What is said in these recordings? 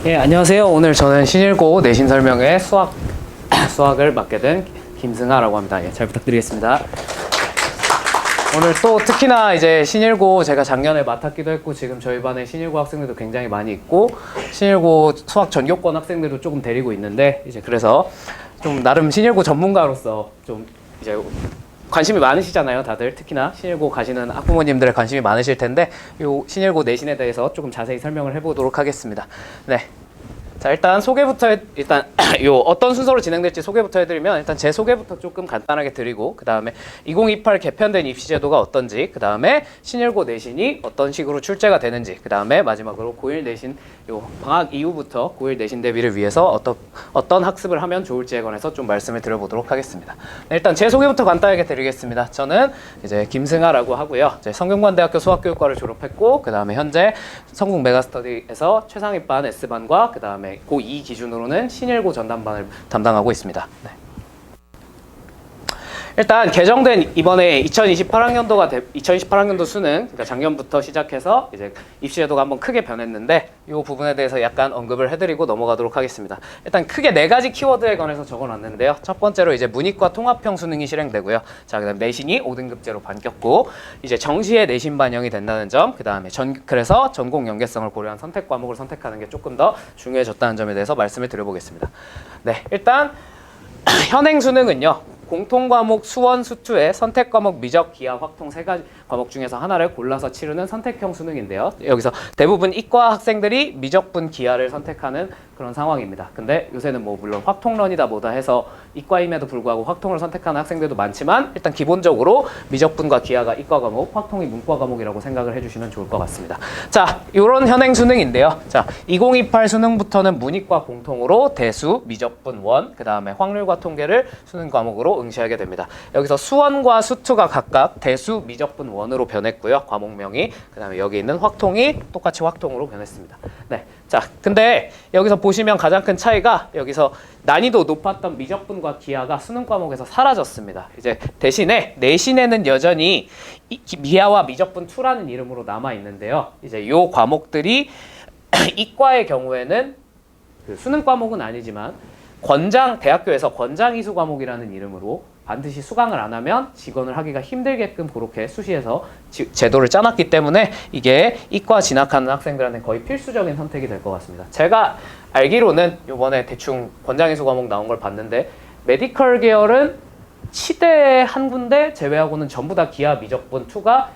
예, 안녕하세요. 오늘 저는 신일고 내신 설명회 수학을 맡게 된 김승하라고 합니다. 예, 잘 부탁드리겠습니다. 오늘 또 특히나 이제 신일고 제가 작년에 맡았기도 했고 지금 저희 반에 신일고 학생들도 굉장히 많이 있고 신일고 수학 전교권 학생들도 조금 데리고 있는데 이제 그래서 좀 나름 신일고 전문가로서 좀 이제 관심이 많으시잖아요, 다들. 특히나 신일고 가시는 학부모님들의 관심이 많으실 텐데 요 신일고 내신에 대해서 조금 자세히 설명을 해보도록 하겠습니다. 네. 자, 일단 요 어떤 순서로 진행될지 소개부터 해드리면 일단 제 소개부터 조금 간단하게 드리고 그 다음에 2028 개편된 입시제도가 어떤지 그 다음에 신일고 내신이 어떤 식으로 출제가 되는지 그 다음에 마지막으로 고1 내신 요 방학 이후부터 고1 내신 대비를 위해서 어떤 학습을 하면 좋을지에 관해서 좀 말씀을 드려보도록 하겠습니다. 네, 일단 제 소개부터 간단하게 드리겠습니다. 저는 이제 김승하라고 하고요. 이제 성균관대학교 수학교육과를 졸업했고 그 다음에 현재 성국 메가스터디에서 최상위반 S반과 그 다음에 고2 기준으로는 신일고 전담반을 담당하고 있습니다. 네. 일단 개정된 이번에 2028학년도 수능, 그러니까 작년부터 시작해서 이제 입시제도가 한번 크게 변했는데 이 부분에 대해서 약간 언급을 해드리고 넘어가도록 하겠습니다. 일단 크게 4가지 키워드에 관해서 적어놨는데요. 첫 번째로 이제 문이과 통합형 수능이 실행되고요. 자, 그다음 내신이 5등급제로 바뀌었고 이제 정시에 내신 반영이 된다는 점, 그다음에 그래서 전공 연계성을 고려한 선택 과목을 선택하는 게 조금 더 중요해졌다는 점에 대해서 말씀을 드려보겠습니다. 네, 일단 현행 수능은요. 공통과목 수원, 수투의 선택과목 미적, 기하, 확통 3가지 과목 중에서 하나를 골라서 치르는 선택형 수능인데요. 여기서 대부분 이과 학생들이 미적분, 기하를 선택하는 그런 상황입니다. 근데 요새는 뭐 물론 확통론이다 뭐다 해서 이과임에도 불구하고 확통을 선택하는 학생들도 많지만 일단 기본적으로 미적분과 기하가 이과 과목, 확통이 문과 과목이라고 생각을 해주시면 좋을 것 같습니다. 자, 이런 현행 수능인데요. 자, 2028 수능부터는 문이과 공통으로 대수, 미적분, 원, 그 다음에 확률과 통계를 수능 과목으로 응시하게 됩니다. 여기서 수원과 수투가 각각 대수, 미적분, 원으로 변했고요. 과목명이. 그 다음에 여기 있는 확통이 똑같이 확통으로 변했습니다. 네. 자, 근데 여기서 보시면 가장 큰 차이가 여기서 난이도 높았던 미적분과 기하가 수능 과목에서 사라졌습니다. 이제 대신에 내신에는 여전히 기하와 미적분 2라는 이름으로 남아 있는데요. 이제 요 과목들이 이과의 경우에는 그 수능 과목은 아니지만 대학교에서 권장이수 과목이라는 이름으로 반드시 수강을 안 하면 지원을 하기가 힘들게끔 그렇게 수시에서 제도를 짜놨기 때문에 이게 이과 진학하는 학생들한테 거의 필수적인 선택이 될 것 같습니다. 제가 알기로는 이번에 대충 권장이수 과목 나온 걸 봤는데 메디컬 계열은 치대 한 군데 제외하고는 전부 다 기하 미적분 2가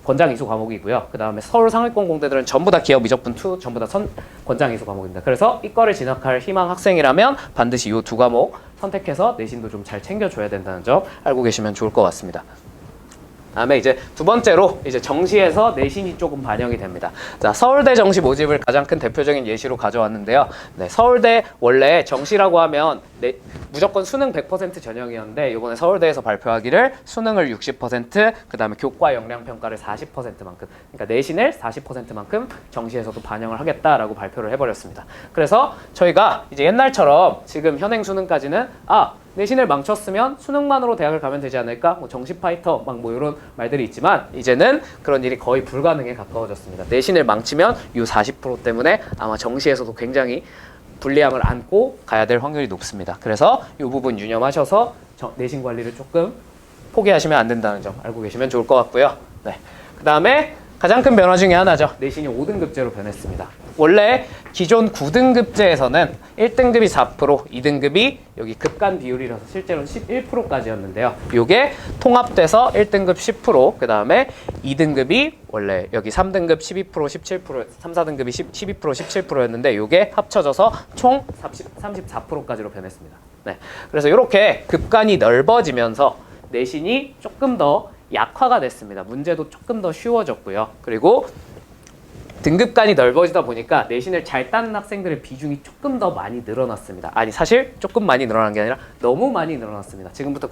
권장이수 과목이고요. 그 다음에 서울 상위권 공대들은 전부 다 기하 미적분 2 전부 다 권장이수 과목입니다. 그래서 이과를 진학할 희망 학생이라면 반드시 이 2과목 선택해서 내신도 좀 잘 챙겨줘야 된다는 점 알고 계시면 좋을 것 같습니다. 다음에 이제 두 번째로 이제 정시에서 내신이 조금 반영이 됩니다. 자, 서울대 정시 모집을 가장 큰 대표적인 예시로 가져왔는데요. 네, 서울대 원래 정시라고 하면 무조건 수능 100% 전형이었는데 이번에 서울대에서 발표하기를 수능을 60%, 그 다음에 교과 역량 평가를 40%만큼, 그러니까 내신을 40%만큼 정시에서도 반영을 하겠다라고 발표를 해버렸습니다. 그래서 저희가 이제 옛날처럼 지금 현행 수능까지는 내신을 망쳤으면 수능만으로 대학을 가면 되지 않을까? 뭐 정시 파이터 막 뭐 이런 말들이 있지만 이제는 그런 일이 거의 불가능에 가까워졌습니다. 내신을 망치면 이 40% 때문에 아마 정시에서도 굉장히 불리함을 안고 가야 될 확률이 높습니다. 그래서 이 부분 유념하셔서 내신 관리를 조금 포기하시면 안 된다는 점 알고 계시면 좋을 것 같고요. 네. 그 다음에 가장 큰 변화 중에 하나죠. 내신이 5등급제로 변했습니다. 원래 기존 9등급제에서는 1등급이 4%, 2등급이 여기 급간 비율이라서 실제로는 11%까지였는데요. 이게 통합돼서 1등급 10%, 그 다음에 2등급이 원래 여기 3등급 12%, 17%, 3, 4등급이 12%, 17%였는데 이게 합쳐져서 총 34%까지로 변했습니다. 네. 그래서 이렇게 급간이 넓어지면서 내신이 조금 더 약화가 됐습니다. 문제도 조금 더 쉬워졌고요. 그리고 등급간이 넓어지다 보니까 내신을 잘 따는 학생들의 비중이 조금 더 많이 늘어났습니다. 아니, 사실 조금 많이 늘어난 게 아니라 너무 많이 늘어났습니다. 지금부터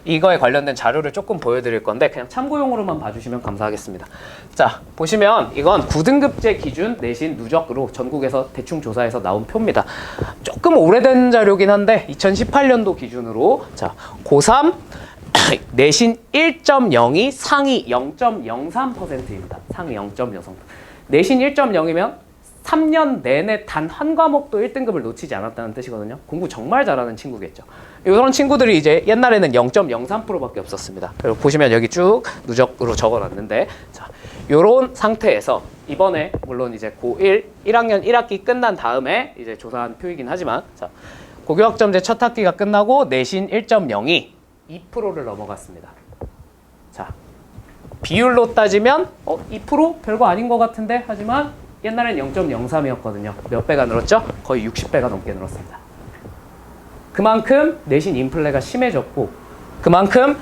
이거에 관련된 자료를 조금 보여드릴 건데 그냥 참고용으로만 봐주시면 감사하겠습니다. 자, 보시면 이건 9등급제 기준 내신 누적으로 전국에서 대충 조사해서 나온 표입니다. 조금 오래된 자료긴 한데 2018년도 기준으로 자, 고3 내신 1.0이 상위 0.03%입니다. 상위 0.03%. 내신 1.0이면 3년 내내 단 한 과목도 1등급을 놓치지 않았다는 뜻이거든요. 공부 정말 잘하는 친구겠죠. 이런 친구들이 이제 옛날에는 0.03%밖에 없었습니다. 그리고 보시면 여기 쭉 누적으로 적어놨는데, 자, 요런 상태에서 이번에 물론 이제 고1 1학년 1학기 끝난 다음에 이제 조사한 표이긴 하지만, 자, 고교학점제 첫 학기가 끝나고 내신 1.0이 2%를 넘어갔습니다. 자, 비율로 따지면 2% 별거 아닌 것 같은데, 하지만 옛날엔 0.03이었거든요. 몇 배가 늘었죠? 거의 60배가 넘게 늘었습니다. 그만큼 내신 인플레가 심해졌고, 그만큼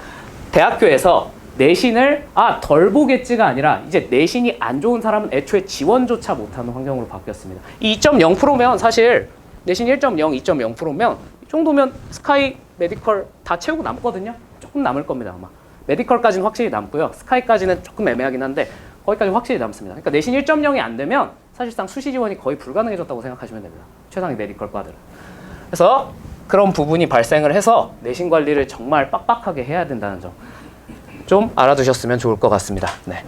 대학교에서 내신을 덜 보겠지가 아니라 이제 내신이 안 좋은 사람은 애초에 지원조차 못하는 환경으로 바뀌었습니다. 이 2.0%면 사실 내신 1.0, 2.0%면 이 정도면 스카이, 메디컬 다 채우고 남거든요. 조금 남을 겁니다, 아마. 메디컬까지는 확실히 남고요. 스카이까지는 조금 애매하긴 한데 거기까지 확실히 남습니다. 그러니까 내신 1.0이 안 되면 사실상 수시 지원이 거의 불가능해졌다고 생각하시면 됩니다. 최상위 메디컬 과들은. 그래서 그런 부분이 발생을 해서 내신 관리를 정말 빡빡하게 해야 된다는 점 좀 알아두셨으면 좋을 것 같습니다. 네.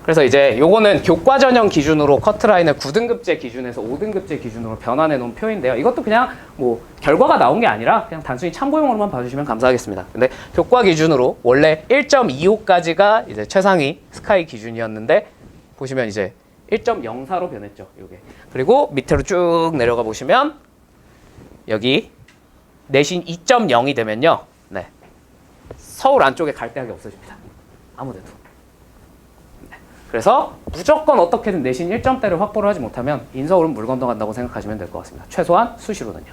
그래서 이제 요거는 교과 전형 기준으로 커트라인을 9등급제 기준에서 5등급제 기준으로 변환해 놓은 표인데요. 이것도 그냥 뭐 결과가 나온 게 아니라 그냥 단순히 참고용으로만 봐주시면 감사하겠습니다. 근데 교과 기준으로 원래 1.25까지가 이제 최상위 스카이 기준이었는데 보시면 이제 1.04로 변했죠. 요게. 그리고 밑으로 쭉 내려가 보시면 여기 내신 2.0이 되면요. 네. 서울 안쪽에 갈 데가 없어집니다. 아무데도. 그래서 무조건 어떻게든 내신 1점대를 확보를 하지 못하면 인서울은 물 건너간다고 생각하시면 될 것 같습니다. 최소한 수시로는요.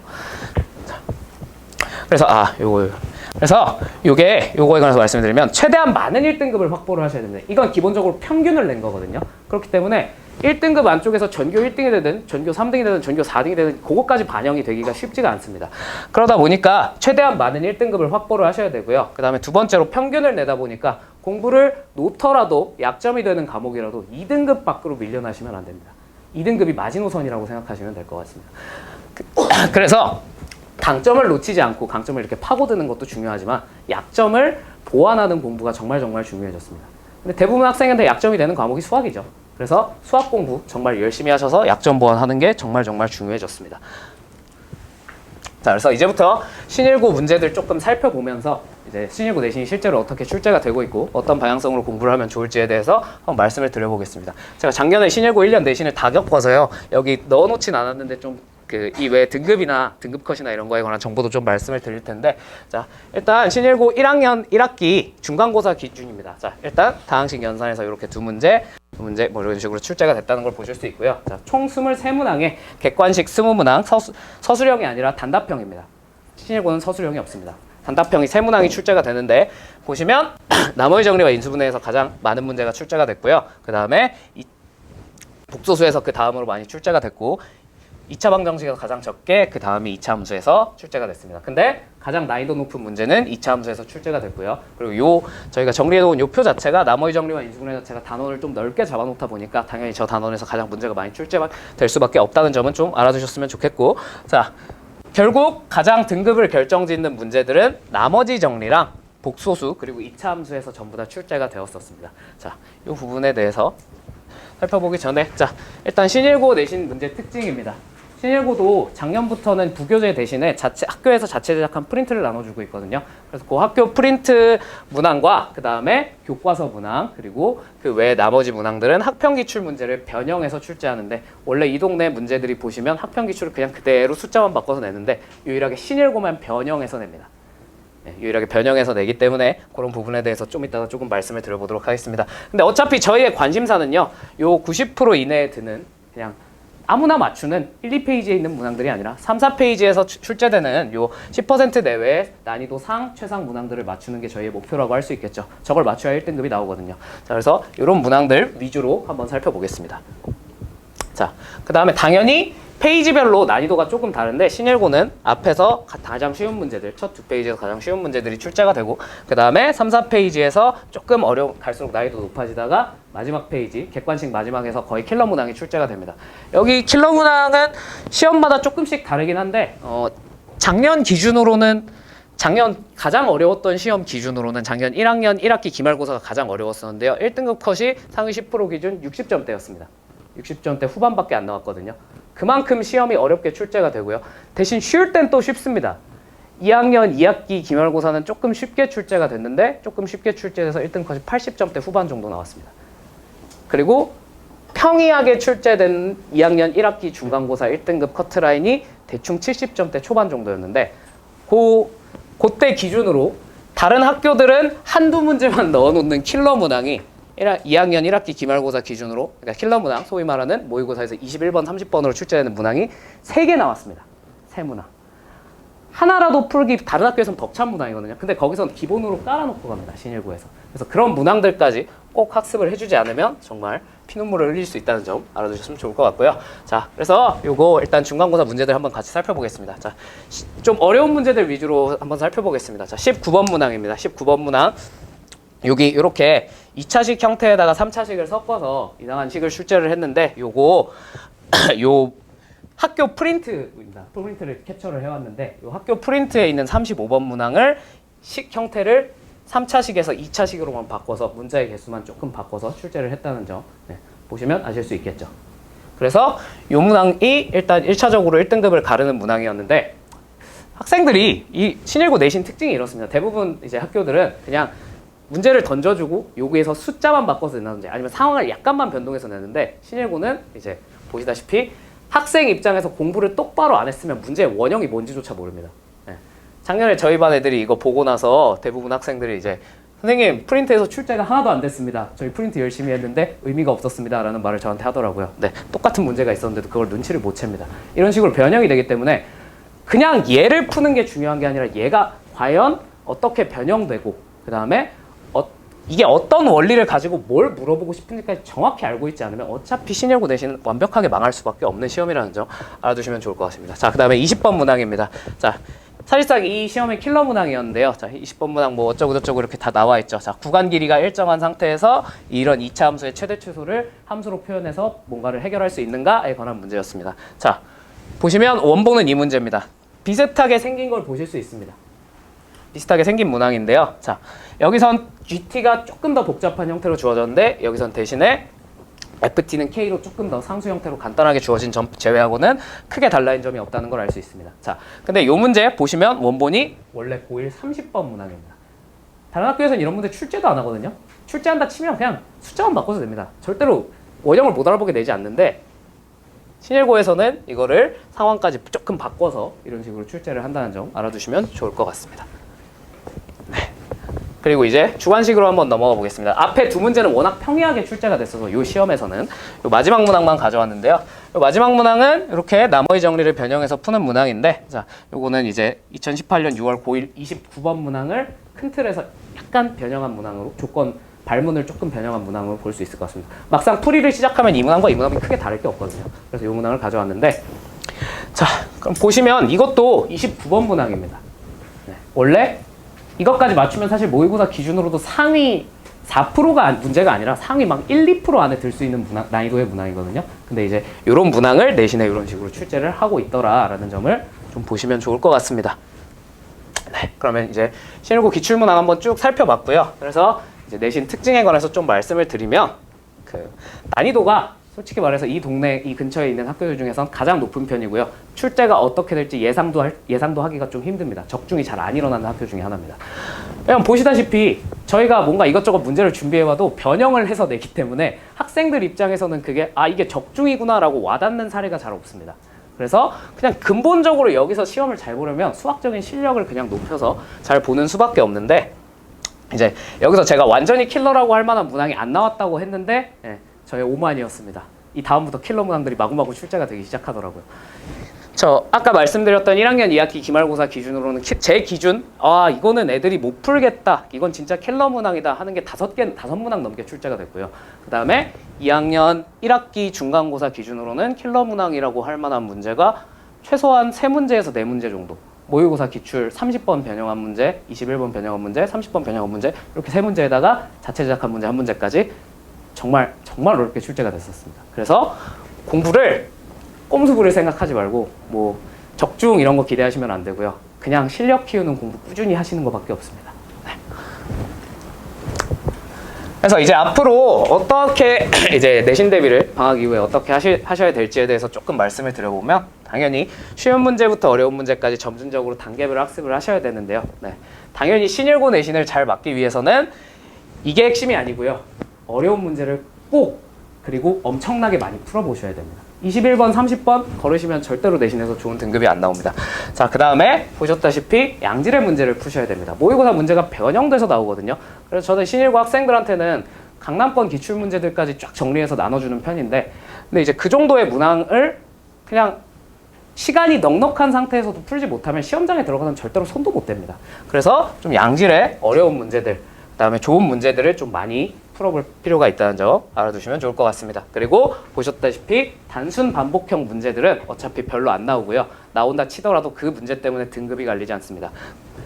그래서 요거에 관해서 말씀드리면 최대한 많은 1등급을 확보를 하셔야 됩니다. 이건 기본적으로 평균을 낸 거거든요. 그렇기 때문에 1등급 안쪽에서 전교 1등이 되든 전교 3등이 되든 전교 4등이 되든 그것까지 반영이 되기가 쉽지가 않습니다. 그러다 보니까 최대한 많은 1등급을 확보를 하셔야 되고요. 그 다음에 두 번째로 평균을 내다 보니까 공부를 놓더라도 약점이 되는 과목이라도 2등급 밖으로 밀려나시면 안 됩니다. 2등급이 마지노선이라고 생각하시면 될 것 같습니다. 그래서 강점을 놓치지 않고 강점을 이렇게 파고드는 것도 중요하지만 약점을 보완하는 공부가 정말 중요해졌습니다. 근데 대부분 학생한테 약점이 되는 과목이 수학이죠. 그래서 수학 공부 정말 열심히 하셔서 약점 보완하는 게 정말 중요해졌습니다. 자, 그래서 이제부터 신일고 문제들 조금 살펴보면서 이제 신일고 내신이 실제로 어떻게 출제가 되고 있고 어떤 방향성으로 공부를 하면 좋을지에 대해서 한번 말씀을 드려보겠습니다. 제가 작년에 신일고 1년 내신을 다 겪어서요. 여기 넣어놓진 않았는데 좀 이 외에 등급이나 등급 컷이나 이런 거에 관한 정보도 좀 말씀을 드릴 텐데, 자, 일단 신일고 1학년 1학기 중간고사 기준입니다. 자, 일단 다항식 연산에서 이렇게 두 문제 뭐 이런 식으로 출제가 됐다는 걸 보실 수 있고요. 자, 총 23문항에 객관식 20문항 서술형이 아니라 단답형입니다. 신일고는 서술형이 없습니다. 단답형이 3문항이 출제가 되는데 보시면 나머지 정리와 인수분해에서 가장 많은 문제가 출제가 됐고요. 그 다음에 복소수에서 그 다음으로 많이 출제가 됐고 2차 방정식에서 가장 적게 그 다음이 2차 함수에서 출제가 됐습니다. 근데 가장 난이도 높은 문제는 2차 함수에서 출제가 됐고요. 그리고 저희가 정리해놓은 요 표 자체가 나머지 정리와 인수분해 자체가 단원을 좀 넓게 잡아놓다 보니까 당연히 저 단원에서 가장 문제가 많이 출제가 될 수밖에 없다는 점은 좀 알아두셨으면 좋겠고, 자, 결국 가장 등급을 결정짓는 문제들은 나머지 정리랑 복소수 그리고 2차 함수에서 전부 다 출제가 되었었습니다. 자, 이 부분에 대해서 살펴보기 전에, 자, 일단 신일고 내신 문제 특징입니다. 신일고도 작년부터는 부교재 대신에 학교에서 자체 제작한 프린트를 나눠주고 있거든요. 그래서 그 학교 프린트 문항과 그 다음에 교과서 문항 그리고 그 외 나머지 문항들은 학평기출 문제를 변형해서 출제하는데, 원래 이 동네 문제들이 보시면 학평기출을 그냥 그대로 숫자만 바꿔서 내는데 유일하게 신일고만 변형해서 냅니다. 네, 유일하게 변형해서 내기 때문에 그런 부분에 대해서 좀 이따가 조금 말씀을 드려보도록 하겠습니다. 근데 어차피 저희의 관심사는요, 요 90% 이내에 드는 그냥 아무나 맞추는 1, 2페이지에 있는 문항들이 아니라 3, 4페이지에서 출제되는 요 10% 내외의 난이도 상, 최상 문항들을 맞추는 게 저희의 목표라고 할 수 있겠죠. 저걸 맞춰야 1등급이 나오거든요. 자, 그래서 이런 문항들 위주로 한번 살펴보겠습니다. 자, 그 다음에 당연히 페이지별로 난이도가 조금 다른데 신일고는 앞에서 가장 쉬운 문제들, 첫 두 페이지에서 가장 쉬운 문제들이 출제가 되고, 그 다음에 3, 4페이지에서 조금 갈수록 난이도 높아지다가 마지막 페이지, 객관식 마지막에서 거의 킬러 문항이 출제가 됩니다. 여기 킬러 문항은 시험마다 조금씩 다르긴 한데 작년 가장 어려웠던 시험 기준으로는 작년 1학년 1학기 기말고사가 가장 어려웠었는데요. 1등급 컷이 상위 10% 기준 60점대였습니다. 60점대 후반밖에 안 나왔거든요. 그만큼 시험이 어렵게 출제가 되고요. 대신 쉬울 땐 또 쉽습니다. 2학년 2학기 기말고사는 조금 쉽게 출제가 됐는데 조금 쉽게 출제돼서 1등 컷이 80점대 후반 정도 나왔습니다. 그리고 평이하게 출제된 2학년 1학기 중간고사 1등급 커트라인이 대충 70점대 초반 정도였는데 그때 기준으로 다른 학교들은 한두 문제만 넣어놓는 킬러 문항이 2학년 1학기 기말고사 기준으로, 그러니까 킬러 문항, 소위 말하는 모의고사에서 21번, 30번으로 출제되는 문항이 3개 나왔습니다. 3문항. 하나라도 풀기 다른 학교에서는 벅찬 문항이거든요. 근데 거기서는 기본으로 깔아놓고 갑니다. 신일고에서. 그래서 그런 문항들까지 꼭 학습을 해주지 않으면 정말 피눈물을 흘릴 수 있다는 점 알아두셨으면 좋을 것 같고요. 자, 그래서 요거 일단 중간고사 문제들 한번 같이 살펴보겠습니다. 자, 좀 어려운 문제들 위주로 한번 살펴보겠습니다. 자, 19번 문항입니다. 19번 문항. 여기 이렇게 2차식 형태에다가 3차식을 섞어서 이상한 식을 출제를 했는데 요거 요 학교 프린트입니다. 프린트를 캡처를 해왔는데 요 학교 프린트에 있는 35번 문항을 식 형태를 3차식에서 2차식으로만 바꿔서 문자의 개수만 조금 바꿔서 출제를 했다는 점 보시면 아실 수 있겠죠. 그래서 이 문항이 일단 1차적으로 1등급을 가르는 문항이었는데 학생들이 이 신일고 내신 특징이 이렇습니다. 대부분 이제 학교들은 그냥 문제를 던져주고 여기에서 숫자만 바꿔서 낸다든지 아니면 상황을 약간만 변동해서 내는데 신일고는 이제 보시다시피 학생 입장에서 공부를 똑바로 안 했으면 문제의 원형이 뭔지조차 모릅니다. 작년에 저희 반 애들이 이거 보고 나서 대부분 학생들이 이제 선생님 프린트에서 출제가 하나도 안 됐습니다. 저희 프린트 열심히 했는데 의미가 없었습니다. 라는 말을 저한테 하더라고요. 네, 똑같은 문제가 있었는데도 그걸 눈치를 못 챕니다. 이런 식으로 변형이 되기 때문에 그냥 얘를 푸는 게 중요한 게 아니라 얘가 과연 어떻게 변형되고 그 다음에 이게 어떤 원리를 가지고 뭘 물어보고 싶은지까지 정확히 알고 있지 않으면 어차피 신일고 내신은 완벽하게 망할 수밖에 없는 시험이라는 점 알아두시면 좋을 것 같습니다. 자, 그 다음에 20번 문항입니다. 자, 사실상 이 시험의 킬러 문항이었는데요. 자, 20번 문항 뭐 어쩌고저쩌고 이렇게 다 나와 있죠. 자, 구간 길이가 일정한 상태에서 이런 2차 함수의 최대 최소를 함수로 표현해서 뭔가를 해결할 수 있는가에 관한 문제였습니다. 자, 보시면 원본은 이 문제입니다. 비슷하게 생긴 걸 보실 수 있습니다. 비슷하게 생긴 문항인데요. 자, 여기선 GT가 조금 더 복잡한 형태로 주어졌는데 여기선 대신에 FT는 K로 조금 더 상수 형태로 간단하게 주어진 점 제외하고는 크게 달라진 점이 없다는 걸 알 수 있습니다. 자, 근데 이 문제 보시면 원본이 원래 고1 30번 문항입니다. 다른 학교에서는 이런 문제 출제도 안 하거든요. 출제한다 치면 그냥 숫자만 바꿔서 됩니다. 절대로 원형을 못 알아보게 내지 않는데 신일고에서는 이거를 상황까지 조금 바꿔서 이런 식으로 출제를 한다는 점 알아두시면 좋을 것 같습니다. 그리고 이제 주관식으로 한번 넘어가 보겠습니다. 앞에 두 문제는 워낙 평이하게 출제가 됐어서 이 시험에서는 이 마지막 문항만 가져왔는데요. 이 마지막 문항은 이렇게 나머지 정리를 변형해서 푸는 문항인데, 자, 요거는 이제 2018년 6월 고1 29번 문항을 큰 틀에서 약간 변형한 문항으로 조건 발문을 조금 변형한 문항으로 볼 수 있을 것 같습니다. 막상 풀이를 시작하면 이 문항과 이 문항이 크게 다를 게 없거든요. 그래서 이 문항을 가져왔는데, 자, 그럼 보시면 이것도 29번 문항입니다. 네, 원래 이것까지 맞추면 사실 모의고사 기준으로도 상위 4%가 문제가 아니라 상위 막 1, 2% 안에 들 수 있는 난이도의 문항이거든요. 근데 이제 이런 문항을 내신에 이런 식으로 출제를 하고 있더라라는 점을 좀 보시면 좋을 것 같습니다. 네, 그러면 이제 신일고 기출문항 한번 쭉 살펴봤고요. 그래서 이제 내신 특징에 관해서 좀 말씀을 드리면 그 난이도가 솔직히 말해서 이 동네, 이 근처에 있는 학교들 중에선 가장 높은 편이고요. 출제가 어떻게 될지 예상도 하기가 좀 힘듭니다. 적중이 잘 안 일어나는 학교 중에 하나입니다. 왜냐면 보시다시피 저희가 뭔가 이것저것 문제를 준비해와도 변형을 해서 내기 때문에 학생들 입장에서는 그게 이게 적중이구나 라고 와닿는 사례가 잘 없습니다. 그래서 그냥 근본적으로 여기서 시험을 잘 보려면 수학적인 실력을 그냥 높여서 잘 보는 수밖에 없는데, 이제 여기서 제가 완전히 킬러라고 할 만한 문항이 안 나왔다고 했는데 저의 오만이었습니다. 이 다음부터 킬러 문항들이 마구마구 출제가 되기 시작하더라고요. 저 아까 말씀드렸던 1학년 2학기 기말고사 기준으로는 제 기준, 이거는 애들이 못 풀겠다, 이건 진짜 킬러 문항이다 하는 게 5문항 넘게 출제가 됐고요. 그 다음에 2학년 1학기 중간고사 기준으로는 킬러 문항이라고 할 만한 문제가 최소한 3문제에서 4문제 정도. 모의고사 기출 30번 변형한 문제, 21번 변형한 문제, 30번 변형한 문제, 이렇게 3문제에다가 자체 제작한 문제 1문제까지 정말 어렵게 출제가 됐었습니다. 그래서 공부를 꼼수 부릴 생각하지 말고 뭐 적중 이런 거 기대하시면 안 되고요. 그냥 실력 키우는 공부 꾸준히 하시는 것밖에 없습니다. 네. 그래서 이제 앞으로 어떻게 이제 내신 대비를 방학 이후에 어떻게 하셔야 될지에 대해서 조금 말씀을 드려보면, 당연히 쉬운 문제부터 어려운 문제까지 점진적으로 단계별 학습을 하셔야 되는데요. 네. 당연히 신일고 내신을 잘 맞기 위해서는 이게 핵심이 아니고요. 어려운 문제를 꼭 그리고 엄청나게 많이 풀어보셔야 됩니다. 21번, 30번 걸으시면 절대로 내신에서 좋은 등급이 안 나옵니다. 자, 그 다음에 보셨다시피 양질의 문제를 푸셔야 됩니다. 모의고사 문제가 변형돼서 나오거든요. 그래서 저는 신일고 학생들한테는 강남권 기출문제들까지 쫙 정리해서 나눠주는 편인데, 근데 이제 그 정도의 문항을 그냥 시간이 넉넉한 상태에서도 풀지 못하면 시험장에 들어가면 절대로 손도 못 댑니다. 그래서 좀 양질의 어려운 문제들, 그다음에 좋은 문제들을 좀 많이 풀어볼 필요가 있다는 점 알아두시면 좋을 것 같습니다. 그리고 보셨다시피 단순 반복형 문제들은 어차피 별로 안 나오고요. 나온다 치더라도 그 문제 때문에 등급이 갈리지 않습니다.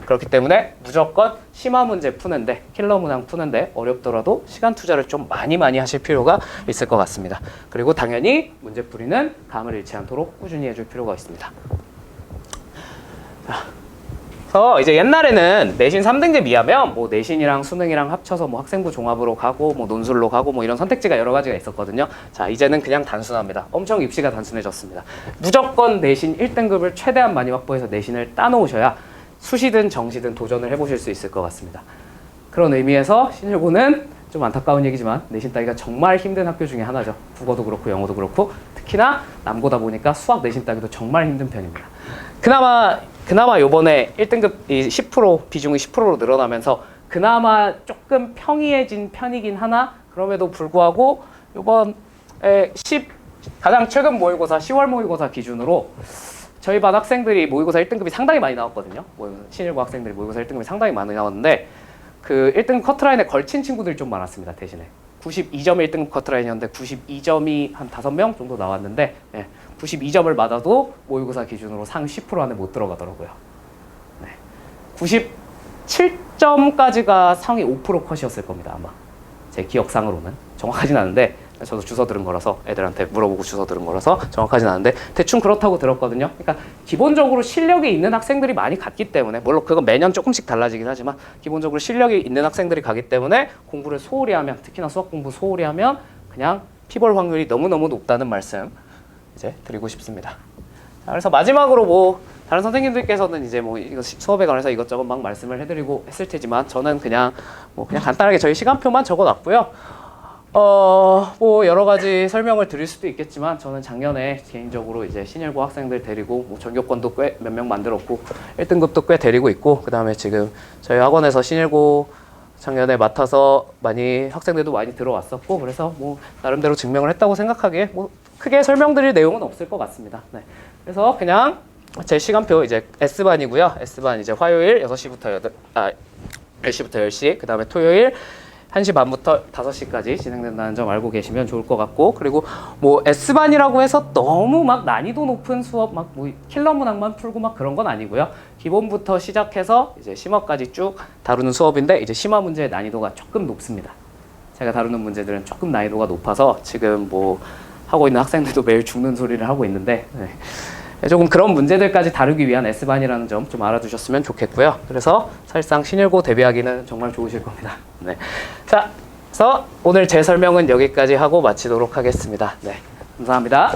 그렇기 때문에 무조건 심화 문제 푸는데, 킬러 문항 푸는데 어렵더라도 시간 투자를 좀 많이 하실 필요가 있을 것 같습니다. 그리고 당연히 문제풀이는 감을 잃지 않도록 꾸준히 해줄 필요가 있습니다. 자, 그래서 이제 옛날에는 내신 3등급 이하면 뭐 내신이랑 수능이랑 합쳐서 뭐 학생부 종합으로 가고 뭐 논술로 가고 뭐 이런 선택지가 여러 가지가 있었거든요. 자, 이제는 그냥 단순합니다. 엄청 입시가 단순해졌습니다. 무조건 내신 1등급을 최대한 많이 확보해서 내신을 따놓으셔야 수시든 정시든 도전을 해보실 수 있을 것 같습니다. 그런 의미에서 신일고는 좀 안타까운 얘기지만 내신 따기가 정말 힘든 학교 중에 하나죠. 국어도 그렇고 영어도 그렇고, 특히나 남고다 보니까 수학 내신 따기도 정말 힘든 편입니다. 그나마 요번에 1등급 10% 비중이 10%로 늘어나면서 그나마 조금 평이해진 편이긴 하나, 그럼에도 불구하고 요번에 가장 최근 모의고사 10월 모의고사 기준으로 저희 반 학생들이 모의고사 1등급이 상당히 많이 나왔거든요. 신일고 학생들이 모의고사 1등급이 상당히 많이 나왔는데, 그 1등급 커트라인에 걸친 친구들이 좀 많았습니다. 대신에 92점의 1등급 커트라인이었는데 92점이 한 5명 정도 나왔는데, 92점을 받아도 모의고사 기준으로 상위 10% 안에 못 들어가더라고요. 97점까지가 상위 5% 컷이었을 겁니다. 아마 제 기억상으로는 정확하진 않은데, 저도 주워 들은 거라서, 애들한테 물어보고 주워 들은 거라서 정확하진 않은데 대충 그렇다고 들었거든요. 그러니까 기본적으로 실력이 있는 학생들이 많이 갔기 때문에, 물론 그건 매년 조금씩 달라지긴 하지만 기본적으로 실력이 있는 학생들이 가기 때문에 공부를 소홀히 하면, 특히나 수학 공부 소홀히 하면 그냥 피볼 확률이 너무너무 높다는 말씀 이제 드리고 싶습니다. 자, 그래서 마지막으로 뭐 다른 선생님들께서는 이제 뭐 이거 수업에 관해서 이것저것 막 말씀을 해드리고 했을 테지만, 저는 그냥 간단하게 저희 시간표만 적어놨고요. 뭐 여러 가지 설명을 드릴 수도 있겠지만, 저는 작년에 개인적으로 이제 신일고 학생들 데리고 뭐 전교권도 꽤 몇 명 만들었고 1등급도 꽤 데리고 있고, 그다음에 지금 저희 학원에서 신일고 작년에 맡아서 많이 학생들도 많이 들어왔었고, 그래서 뭐 나름대로 증명을 했다고 생각하기에 뭐 크게 설명드릴 내용은 없을 것 같습니다. 네. 그래서 그냥 제 시간표 이제 S반이고요. S반 이제 화요일 10시부터 10시, 그 다음에 토요일 1시 반부터 5시까지 진행된다는 점 알고 계시면 좋을 것 같고, 그리고 뭐 S반이라고 해서 너무 막 난이도 높은 수업 막 뭐 킬러 문항만 풀고 막 그런 건 아니고요. 기본부터 시작해서 이제 심화까지 쭉 다루는 수업인데, 이제 심화 문제의 난이도가 조금 높습니다. 제가 다루는 문제들은 조금 난이도가 높아서 지금 뭐 하고 있는 학생들도 매일 죽는 소리를 하고 있는데, 조금 그런 문제들까지 다루기 위한 S반이라는 점 좀 알아두셨으면 좋겠고요. 그래서 사실상 신일고 대비하기는 정말 좋으실 겁니다. 네. 자, 그래서 오늘 제 설명은 여기까지 하고 마치도록 하겠습니다. 네, 감사합니다.